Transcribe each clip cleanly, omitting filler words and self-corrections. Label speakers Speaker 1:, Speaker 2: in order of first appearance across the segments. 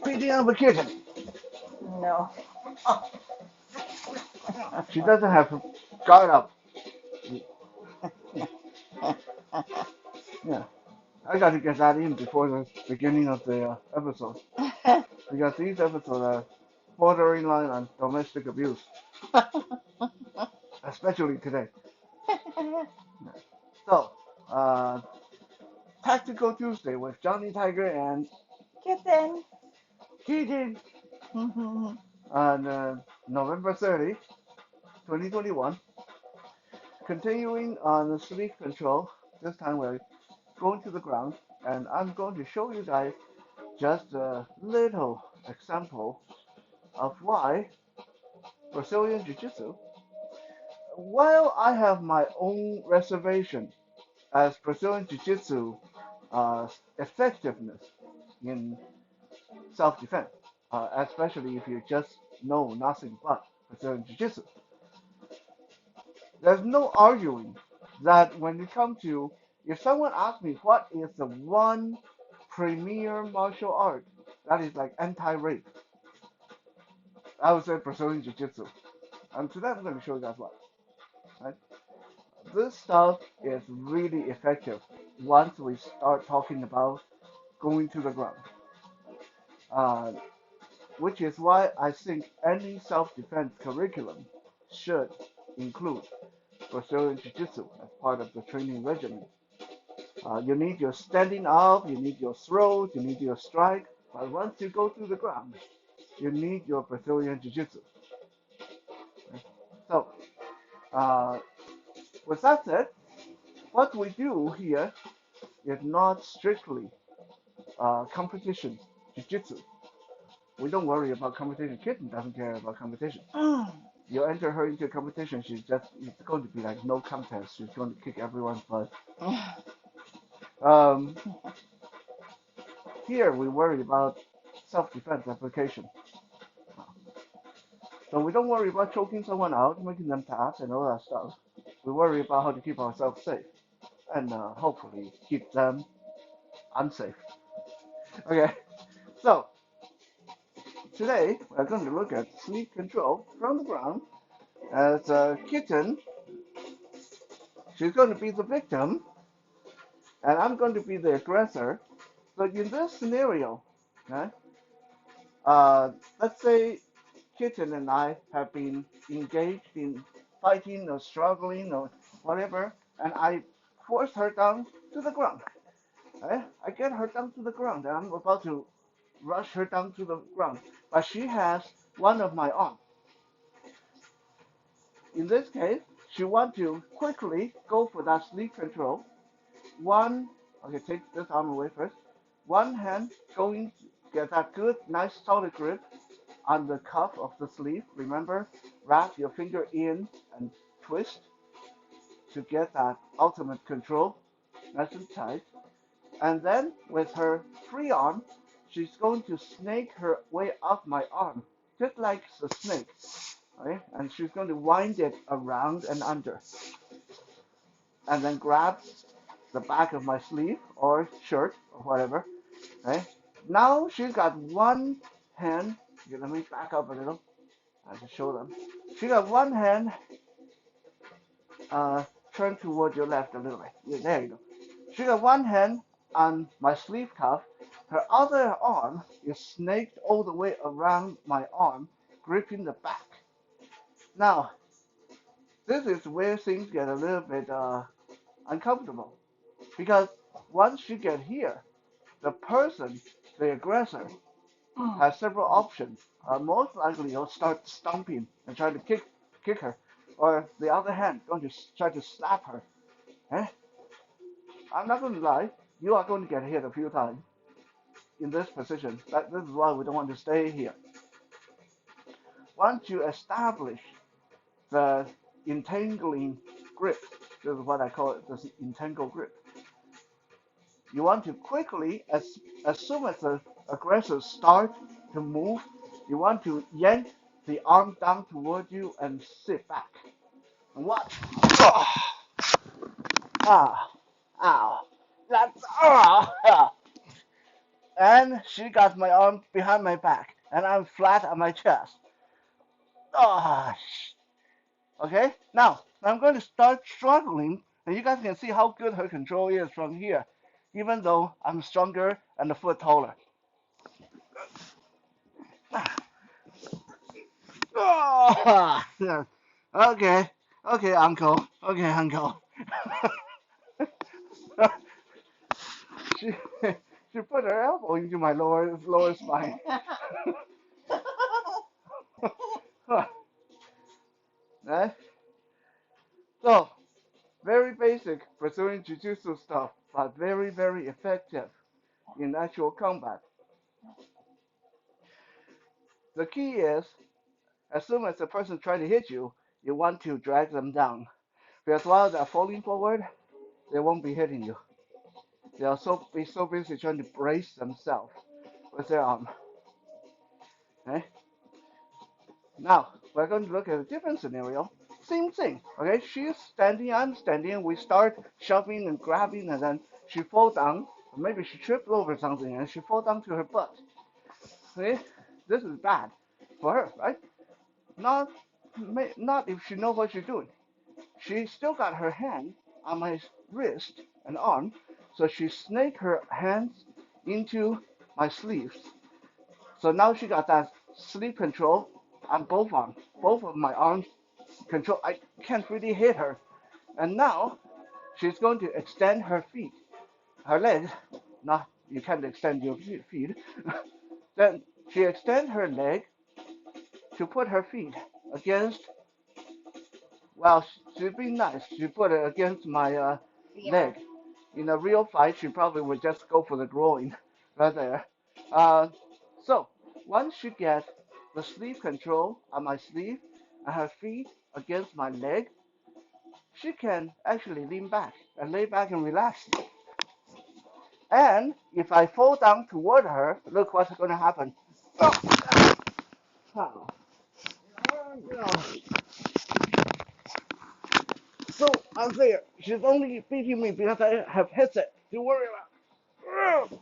Speaker 1: beating up a kitten.
Speaker 2: No.
Speaker 1: She doesn't have guard up. Yeah, I got to get that in before the beginning of the episode because these episodes are bordering line on domestic abuse, especially today. So, uh, Tactical Tuesday with Johnny Tiger and
Speaker 2: Kitten.
Speaker 1: Kitten on November 30, 2021. Continuing on the sleep control, this time we're going to the ground, and I'm going to show you guys just a little example of why Brazilian Jiu-Jitsu, while I have my own reservation as Brazilian Jiu-Jitsu effectiveness in self-defense, especially if you just know nothing but Brazilian Jiu-Jitsu. There's no arguing that when it comes to, if someone asks me what is the one premier martial art that is like anti-rape, I would say Brazilian Jiu-Jitsu. And today I'm going to show you guys why. Right? This stuff is really effective once we start talking about going to the ground. Uh, which is why I think any self-defense curriculum should include Brazilian Jiu-Jitsu as part of the training regimen. You need your standing up, you need your throw, you need your strike, but once you go to the ground, you need your Brazilian Jiu-Jitsu. So, uh, with that said, what we do here is not strictly competition Jiu-Jitsu. We don't worry about competition. Kitten doesn't care about competition. You enter her into a competition, it's going to be like no contest. She's going to kick everyone's butt. Um, Here we worry about self-defense application. So we don't worry about choking someone out, making them pass, and all that stuff. We worry about how to keep ourselves safe and hopefully keep them unsafe. Okay, so today we're going to look at sleep control from the ground as a kitten. She's going to be the victim, and I'm going to be the aggressor. So in this scenario, okay, uh, let's say Kitten and I have been engaged in fighting or struggling or whatever, and I force her down to the ground. I get her down to the ground, and I'm about to rush her down to the ground, but she has one of my arms. In this case, she wants to quickly go for that sleep control. One, okay, take this arm away first. One hand going to get that good, nice, solid grip on the cuff of the sleeve. Remember, wrap your finger in and twist to get that ultimate control, nice and tight. And then with her free arm, she's going to snake her way up my arm, just like a snake. Okay? And she's going to wind it around and under, and then grab the back of my sleeve or shirt or whatever. Okay? Now she's got one hand. Okay, let me back up a little. I can show them. She got one hand uh, turned toward your left a little bit. Yeah, there you go. She got one hand on my sleeve cuff. Her other arm is snaked all the way around my arm, gripping the back. Now, this is where things get a little bit uncomfortable because once you get here, the person, the aggressor, has several options. Most likely, he'll start stomping and try to kick her, or the other hand, going to try to slap her. Eh? I'm not going to lie, you are going to get hit a few times in this position. This is why we don't want to stay here. Once you establish the entangling grip, this is what I call it, this entangled grip. You want to quickly, as soon as the aggressor starts to move, you want to yank the arm down toward you and sit back. And watch. Oh, ah, ow. That's and then she got my arm behind my back, and I'm flat on my chest. Oh, okay. Now I'm going to start struggling, and you guys can see how good her control is from here, even though I'm stronger and a foot taller. Oh, yeah. Okay, okay, uncle. Okay, uncle. she she put her elbow into my lower spine. Right? So very basic pursuing jujitsu stuff, but very very effective in actual combat. The key is, as soon as the person tries to hit you, you want to drag them down. Because while they're falling forward, they won't be hitting you. They'll be so busy trying to brace themselves with their arm. Okay? Now, we're going to look at a different scenario. Same thing. Okay? She's standing, I'm standing, we start shoving and grabbing, and then she falls down. Maybe she tripped over something and she falls down to her butt. Okay? This is bad for her, right? Not, not if she knows what she's doing. She still got her hand on my wrist and arm, so she snaked her hands into my sleeves. So now she got that sleeve control on both arms, both of my arms control. I can't really hit her. And now she's going to extend her feet, her legs. Not you can't extend your feet. Then she extend her leg to put her feet against. Well, she'd be nice. She put it against my
Speaker 2: Yeah.
Speaker 1: leg. In a real fight, she probably would just go for the groin right there. Uh, so once she gets the sleeve control on my sleeve and her feet against my leg, she can actually lean back and lay back and relax. And if I fall down toward her, look what's going to happen. Oh, so unfair. She's only beating me because I have headset to worry about.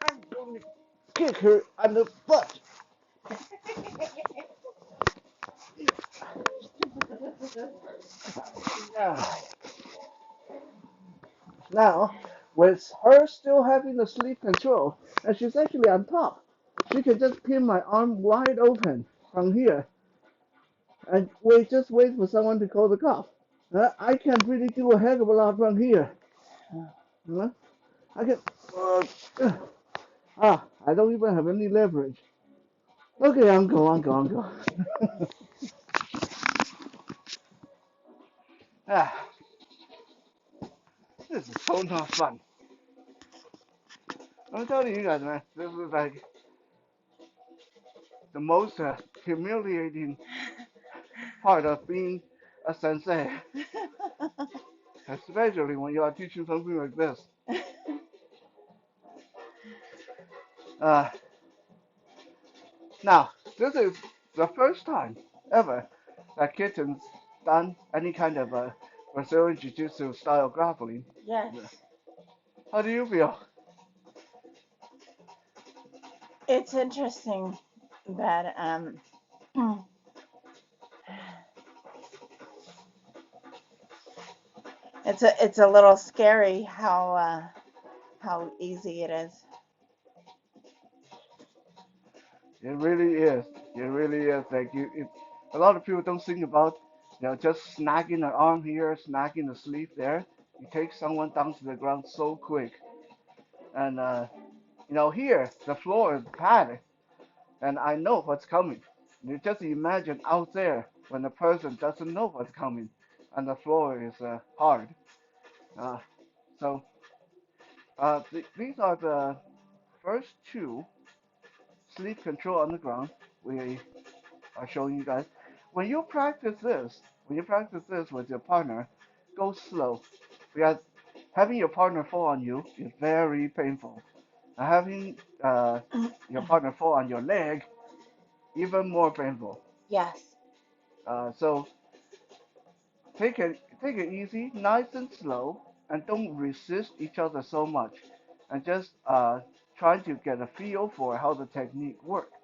Speaker 1: I'm going to kick her on the butt. Now, with her still having the sleep control, and she's actually on top, she can just pin my arm wide open from here and wait for someone to call the cops. I can't really do a heck of a lot from here. Uh, I can. Uh, I don't even have any leverage. Okay, Uncle. ah, this is so not fun. I'm telling you guys, man, this is like the most humiliating part of being a sensei, especially when you are teaching something like this. Uh, Now, this is the first time ever that Kitten's done any kind of a Brazilian Jiu-Jitsu style grappling.
Speaker 2: Yes.
Speaker 1: How do you feel?
Speaker 2: It's interesting that it's a little scary how easy it is.
Speaker 1: It really is. It really is. Like a lot of people don't think about, just snagging an arm here, snagging the sleeve there. You take someone down to the ground so quick. And here the floor is padded, and I know what's coming. You just imagine out there when the person doesn't know what's coming, and the floor is hard. Uh, so these are the first two sleep control on the ground we are showing you guys. When you practice this with your partner, go slow, because having your partner fall on you is very painful. And having your partner fall on your leg, even more painful.
Speaker 2: Yes.
Speaker 1: So take it easy, nice and slow, and don't resist each other so much, and just try to get a feel for how the technique works.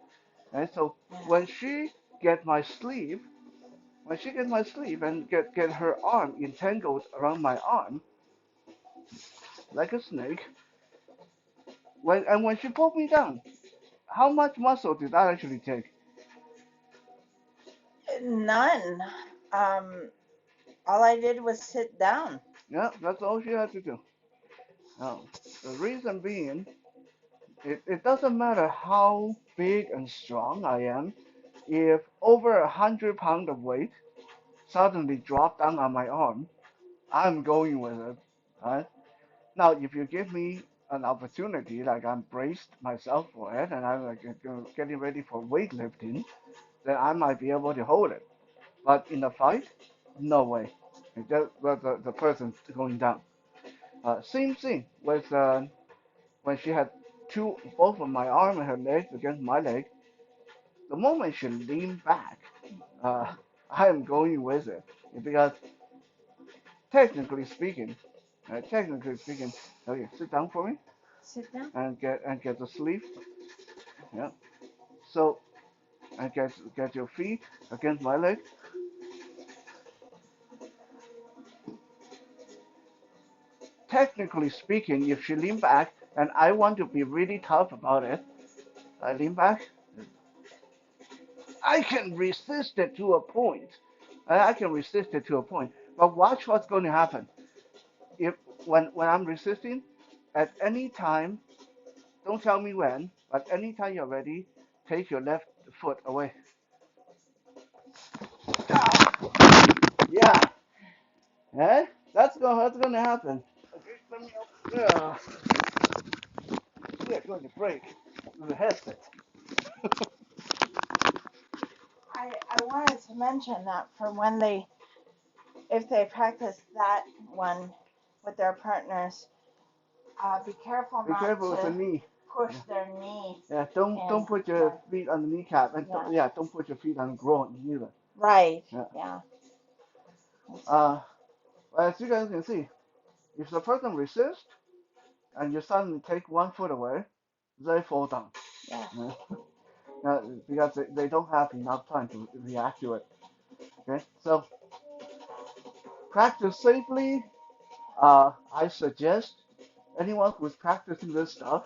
Speaker 1: And so
Speaker 2: Yeah.
Speaker 1: when she get my sleeve, when she get my sleeve and get her arm entangled around my arm like a snake, when she pulled me down, how much muscle did that actually take?
Speaker 2: None. Um, all I did was sit down.
Speaker 1: Yeah, that's all she had to do. Now, the reason being, it doesn't matter how big and strong I am, if over 100 pounds of weight suddenly drop down on my arm, I'm going with it. Right? Now, if you give me an opportunity, like I'm braced myself for it, and I'm like getting ready for weightlifting, then I might be able to hold it. But in a fight, no way. The person's going down. Same thing with when she had both of my arm and her legs against my leg. The moment she leaned back, uh, I am going with it because technically speaking, okay, sit down for me
Speaker 2: Sit down.
Speaker 1: and get the sleeve. Yeah. So and get your feet against my leg. Technically speaking, if she lean back and I want to be really tough about it, I lean back. I can resist it to a point. I can resist it to a point. But watch what's going to happen. If when I'm resisting, at any time, don't tell me when, but anytime you're ready, take your left foot away. Yeah, eh? That's gonna happen. Okay, let me help. We're going to break the headset.
Speaker 2: I wanted to mention that for when they, if they practice that one with their partners, be careful
Speaker 1: Be
Speaker 2: not
Speaker 1: careful with the
Speaker 2: to
Speaker 1: knee.
Speaker 2: push
Speaker 1: Yeah,
Speaker 2: their knee
Speaker 1: yeah. Don't
Speaker 2: in.
Speaker 1: put your
Speaker 2: Yeah,
Speaker 1: feet on the kneecap, and
Speaker 2: yeah,
Speaker 1: yeah, don't put your feet on the groin either.
Speaker 2: right.
Speaker 1: Yeah.
Speaker 2: Yeah, that's,
Speaker 1: Uh, as you guys can see, if the person resists and you suddenly take one foot away, they fall down.
Speaker 2: yeah.
Speaker 1: Yeah. Because they don't have enough time to react to it. Okay, so practice safely. I suggest anyone who's practicing this stuff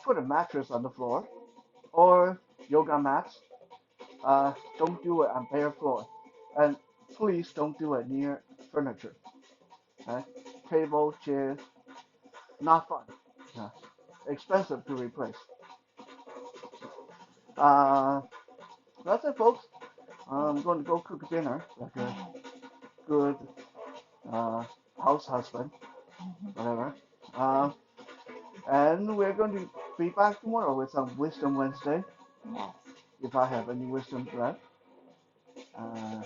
Speaker 1: put a mattress on the floor or yoga mats. Don't do it on bare floor, and please don't do it near furniture. Okay? Table, chair, not fun. Uh, Expensive to replace. Uh, that's it, folks. I'm going to go cook dinner like a good uh, house husband, whatever. Uh, and we're going to be back tomorrow with some Wisdom Wednesday,
Speaker 2: Yes.
Speaker 1: if I have any wisdom left. Uh,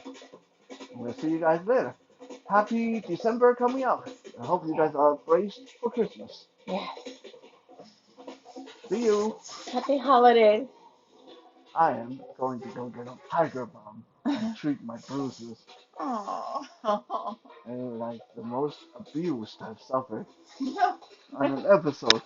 Speaker 1: we'll see you guys later. Happy December coming up. I hope you guys are braced for Christmas.
Speaker 2: Yes.
Speaker 1: See you.
Speaker 2: Happy holidays.
Speaker 1: I am going to go get a tiger balm and treat my bruises.
Speaker 2: Oh.
Speaker 1: And like the most abuse I've suffered on an episode.